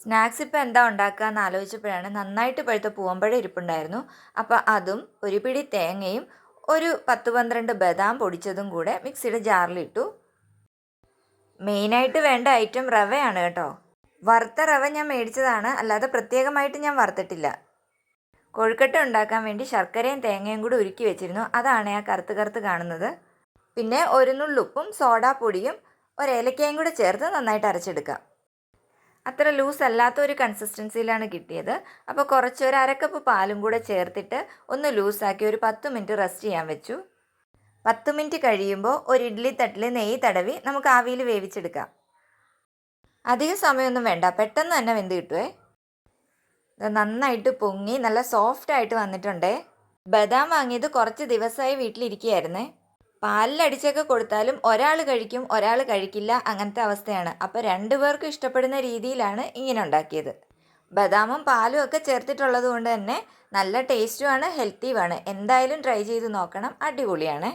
Snacks ഇപ്പോൾ എന്താ ഉണ്ടാക്കുക എന്ന് ആലോചിച്ചപ്പോഴാണ് നന്നായിട്ട് പഴുത്ത പൂവമ്പഴം ഇരിപ്പുണ്ടായിരുന്നു. അപ്പോൾ അതും ഒരു പിടി തേങ്ങയും ഒരു 10-12 ബദാം പൊടിച്ചതും കൂടെ മിക്സിയുടെ ജാറിലിട്ടു. മെയിനായിട്ട് വേണ്ട ഐറ്റം റവയാണ് കേട്ടോ. വറുത്ത റവ ഞാൻ മേടിച്ചതാണ്, അല്ലാതെ പ്രത്യേകമായിട്ട് ഞാൻ വറുത്തിട്ടില്ല. കൊഴുക്കട്ട ഉണ്ടാക്കാൻ വേണ്ടി ശർക്കരയും തേങ്ങയും കൂടി ഉരുക്കി വെച്ചിരുന്നു. അതാണ് ആ കറുത്ത് കറുത്ത് കാണുന്നത്. പിന്നെ ഒരു നുള്ളുപ്പും സോഡാപ്പൊടിയും ഒരേലക്കയും കൂടെ ചേർത്ത് നന്നായിട്ട് അരച്ചെടുക്കാം. അത്ര ലൂസ് അല്ലാത്ത ഒരു കൺസിസ്റ്റൻസിയിലാണ് കിട്ടിയത്. അപ്പോൾ ഒരു അരക്കപ്പ് പാലും കൂടെ ചേർത്തിട്ട് ഒന്ന് ലൂസാക്കി ഒരു 10 മിനിറ്റ് റെസ്റ്റ് ചെയ്യാൻ വെച്ചു. 10 മിനിറ്റ് കഴിയുമ്പോൾ ഒരു ഇഡ്ഡലി തട്ടിൽ നെയ്യ് തടവി നമുക്ക് ആവിയിൽ വേവിച്ചെടുക്കാം. അധികം സമയമൊന്നും വേണ്ട, പെട്ടെന്ന് തന്നെ വെന്ത് കിട്ടുമേ. ഇത് നന്നായിട്ട് പൊങ്ങി നല്ല സോഫ്റ്റായിട്ട് വന്നിട്ടുണ്ടേ. ബദാം വാങ്ങിയത് കുറച്ച് ദിവസമായി വീട്ടിലിരിക്കുകയായിരുന്നേ. പാലിലടിച്ചൊക്കെ കൊടുത്താലും ഒരാൾ കഴിക്കും, ഒരാൾ കഴിക്കില്ല, അങ്ങനത്തെ അവസ്ഥയാണ്. അപ്പോൾ 2 പേർക്കും ഇഷ്ടപ്പെടുന്ന രീതിയിലാണ് ഇങ്ങനെ ഉണ്ടാക്കിയത്. ബദാമും പാലും ഒക്കെ ചേർത്തിട്ടുള്ളത് കൊണ്ട് തന്നെ നല്ല ടേസ്റ്റുമാണ്, ഹെൽത്തിയുമാണ്. എന്തായാലും ട്രൈ ചെയ്ത് നോക്കണം, അടിപൊളിയാണ്.